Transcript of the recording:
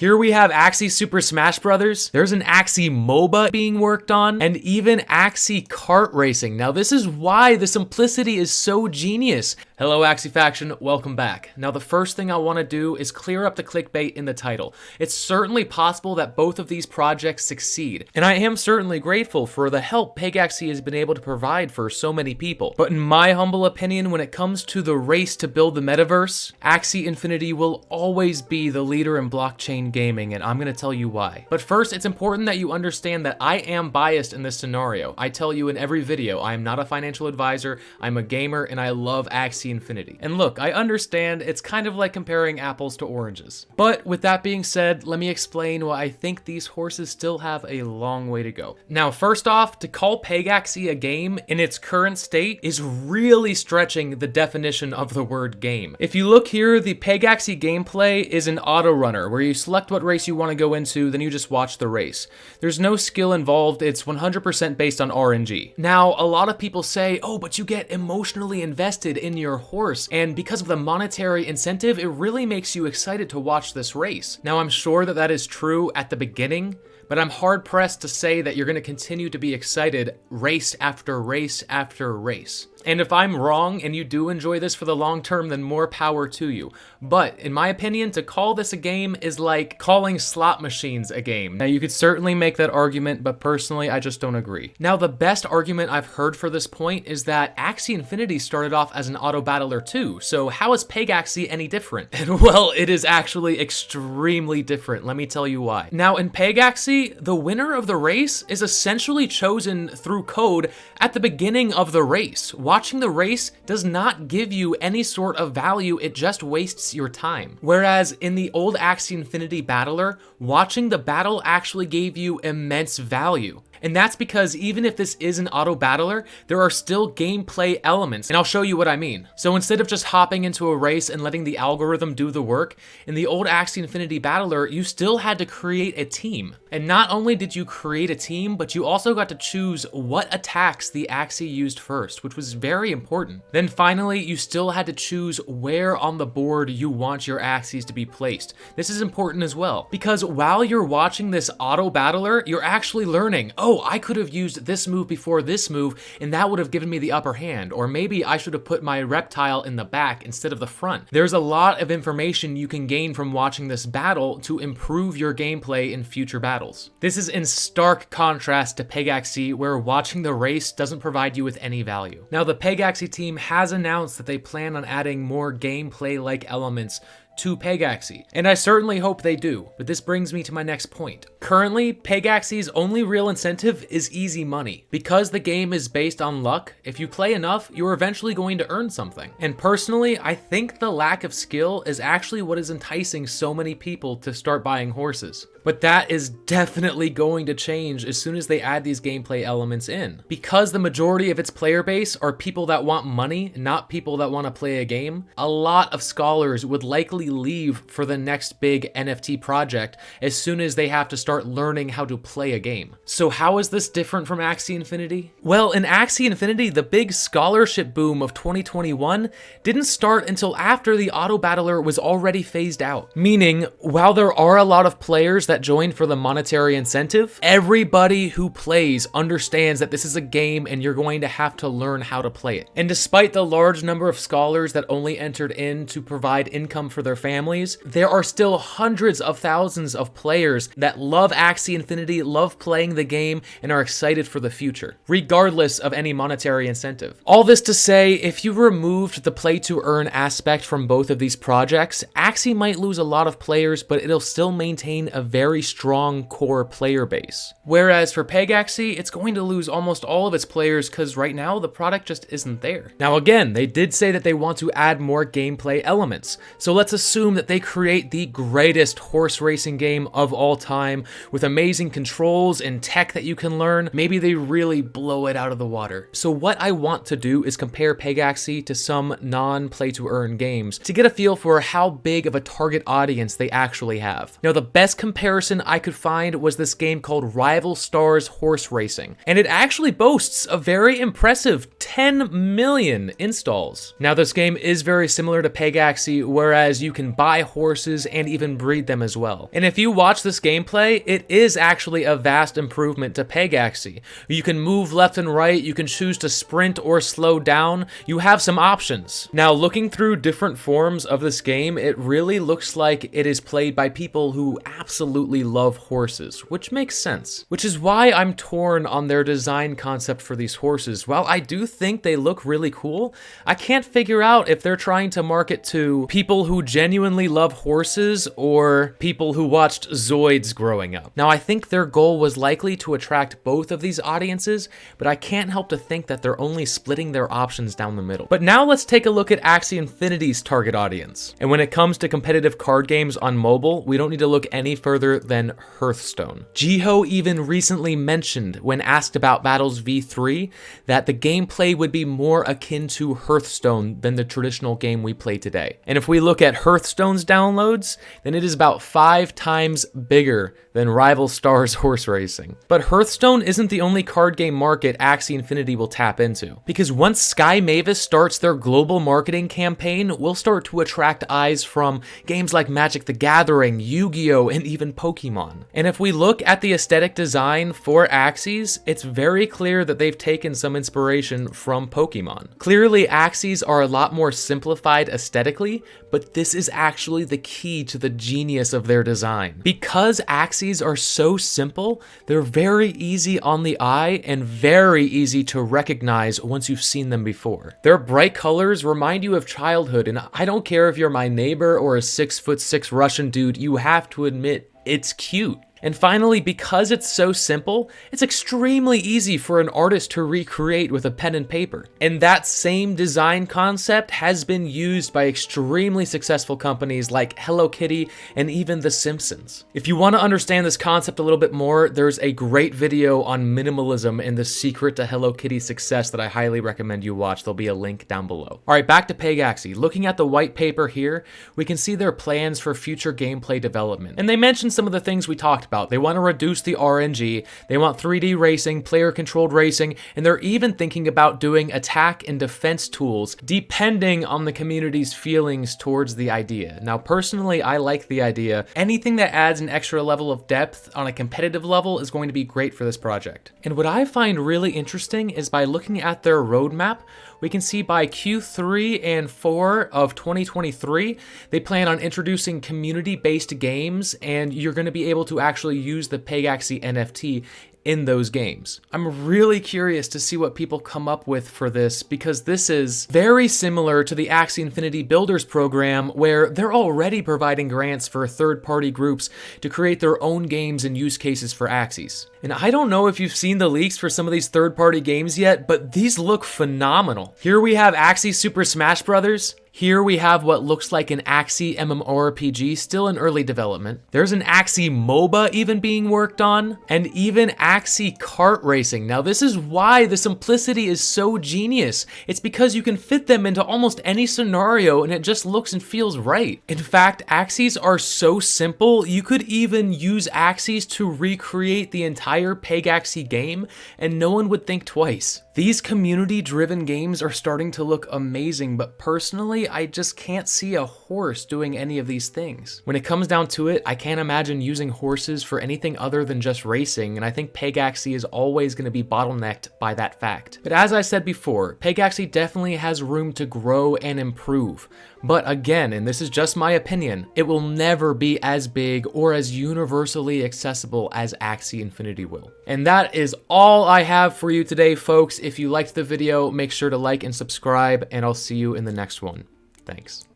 Here we have Axie Super Smash Bros. There's an Axie MOBA being worked on, and even Axie kart racing. Now this is why the simplicity is so genius. Hello Axie Faction, welcome back. Now the first thing I want to do is clear up the clickbait in the title. It's certainly possible that both of these projects succeed, and I am certainly grateful for the help Pegaxy has been able to provide for so many people. But in my humble opinion, when it comes to the race to build the metaverse, Axie Infinity will always be the leader in blockchain gaming, and I'm going to tell you why. But first, it's important that you understand that I am biased in this scenario. I tell you in every video, I am not a financial advisor, I'm a gamer, and I love Axie Infinity. And look, I understand it's kind of like comparing apples to oranges. But with that being said, let me explain why I think these horses still have a long way to go. Now, first off, to call Pegaxy a game in its current state is really stretching the definition of the word game. If you look here, the Pegaxy gameplay is an auto runner where you select what race you want to go into, then you just watch the race. There's no skill involved, it's 100% based on RNG. Now, a lot of people say, oh, but you get emotionally invested in your horse, and because of the monetary incentive, it really makes you excited to watch this race. Now, I'm sure that that is true at the beginning, but I'm hard pressed to say that you're going to continue to be excited race after race after race. And if I'm wrong and you do enjoy this for the long term, then more power to you. But in my opinion, to call this a game is like calling slot machines a game. Now you could certainly make that argument, but personally I just don't agree. Now the best argument I've heard for this point is that Axie Infinity started off as an auto battler too, so how is Pegaxy any different? And well, it is actually extremely different, let me tell you why. Now in Pegaxy, the winner of the race is essentially chosen through code at the beginning of the race. Watching the race does not give you any sort of value, it just wastes your time. Whereas in the old Axie Infinity battler, watching the battle actually gave you immense value. And that's because even if this is an auto battler, there are still gameplay elements, and I'll show you what I mean. So instead of just hopping into a race and letting the algorithm do the work, in the old Axie Infinity battler, you still had to create a team. And not only did you create a team, but you also got to choose what attacks the Axie used first, which was very important. Then finally, you still had to choose where on the board you want your Axies to be placed. This is important as well, because while you're watching this auto battler, you're actually learning, oh, I could have used this move before this move, and that would have given me the upper hand, or maybe I should have put my reptile in the back instead of the front. There's a lot of information you can gain from watching this battle to improve your gameplay in future battles. This is in stark contrast to Pegaxy, where watching the race doesn't provide you with any value. Now, the Pegaxy team has announced that they plan on adding more gameplay-like elements to Pegaxy, and I certainly hope they do, but this brings me to my next point. Currently, Pegaxy's only real incentive is easy money. Because the game is based on luck, if you play enough, you're eventually going to earn something. And personally, I think the lack of skill is actually what is enticing so many people to start buying horses. But that is definitely going to change as soon as they add these gameplay elements in. Because the majority of its player base are people that want money, not people that want to play a game, a lot of scholars would likely leave for the next big NFT project as soon as they have to start learning how to play a game. So how is this different from Axie Infinity? Well, in Axie Infinity, the big scholarship boom of 2021 didn't start until after the auto battler was already phased out. Meaning, while there are a lot of players that join for the monetary incentive, everybody who plays understands that this is a game and you're going to have to learn how to play it. And despite the large number of scholars that only entered in to provide income for their families, there are still hundreds of thousands of players that love Axie Infinity, love playing the game, and are excited for the future, regardless of any monetary incentive. All this to say, if you removed the play to earn aspect from both of these projects, Axie might lose a lot of players, but it'll still maintain a very strong core player base. Whereas for Pegaxy, it's going to lose almost all of its players because right now the product just isn't there. Now again, they did say that they want to add more gameplay elements, so let's assume that they create the greatest horse racing game of all time with amazing controls and tech that you can learn. Maybe they really blow it out of the water. So what I want to do is compare Pegaxy to some non-play to earn games to get a feel for how big of a target audience they actually have. Now the best comparison I could find was this game called Rival Stars Horse Racing, and it actually boasts a very impressive 10 million installs. Now this game is very similar to Pegaxy, whereas you you can buy horses and even breed them as well. And if you watch this gameplay, it is actually a vast improvement to Pegaxy. You can move left and right, you can choose to sprint or slow down, you have some options. Now, looking through different forms of this game, it really looks like it is played by people who absolutely love horses, which makes sense. Which is why I'm torn on their design concept for these horses. While I do think they look really cool, I can't figure out if they're trying to market to people who genuinely love horses or people who watched Zoids growing up. Now, I think their goal was likely to attract both of these audiences, but I can't help to think that they're only splitting their options down the middle. But now let's take a look at Axie Infinity's target audience. And when it comes to competitive card games on mobile, we don't need to look any further than Hearthstone. Jiho even recently mentioned, when asked about Battles v3, that the gameplay would be more akin to Hearthstone than the traditional game we play today. And if we look at Hearthstone's downloads, then it is about 5 times bigger than Rival Stars horse racing. But Hearthstone isn't the only card game market Axie Infinity will tap into, because once Sky Mavis starts their global marketing campaign, we'll start to attract eyes from games like Magic the Gathering, Yu-Gi-Oh, and even Pokemon. And if we look at the aesthetic design for Axies, it's very clear that they've taken some inspiration from Pokemon. Clearly, Axies are a lot more simplified aesthetically, but this is actually the key to the genius of their design. Because Axies are so simple, they're very easy on the eye and very easy to recognize once you've seen them before. Their bright colors remind you of childhood, and I don't care if you're my neighbor or a 6'6" Russian dude, you have to admit it's cute. And finally, because it's so simple, it's extremely easy for an artist to recreate with a pen and paper. And that same design concept has been used by extremely successful companies like Hello Kitty and even The Simpsons. If you want to understand this concept a little bit more, there's a great video on minimalism and the secret to Hello Kitty's success that I highly recommend you watch. There'll be a link down below. All right, back to Pegaxy. Looking at the white paper here, we can see their plans for future gameplay development. And they mentioned some of the things we talked about. They want to reduce the RNG, they want 3D racing, player-controlled racing, and they're even thinking about doing attack and defense tools depending on the community's feelings towards the idea. Now, personally, I like the idea. Anything that adds an extra level of depth on a competitive level is going to be great for this project. And what I find really interesting is by looking at their roadmap, we can see by Q3 and 4 of 2023, they plan on introducing community-based games, and you're going to be able to actually use the Pegaxy NFT in those games. I'm really curious to see what people come up with for this, because this is very similar to the Axie Infinity Builders program, where they're already providing grants for third-party groups to create their own games and use cases for Axies. And I don't know if you've seen the leaks for some of these third-party games yet, but these look phenomenal. Here we have Axie Super Smash Bros. Here we have what looks like an Axie MMORPG still in early development. There's an Axie MOBA even being worked on, and even Axie kart racing. Now, this is why the simplicity is so genius. It's because you can fit them into almost any scenario and it just looks and feels right. In fact, Axies are so simple, you could even use Axies to recreate the entire Pegaxy game and no one would think twice. These community-driven games are starting to look amazing, but personally, I just can't see a horse doing any of these things. When it comes down to it, I can't imagine using horses for anything other than just racing, and I think Pegaxy is always going to be bottlenecked by that fact. But as I said before, Pegaxy definitely has room to grow and improve. But again, and this is just my opinion, it will never be as big or as universally accessible as Axie Infinity will. And that is all I have for you today, folks. If you liked the video, make sure to like and subscribe, and I'll see you in the next one. Thanks.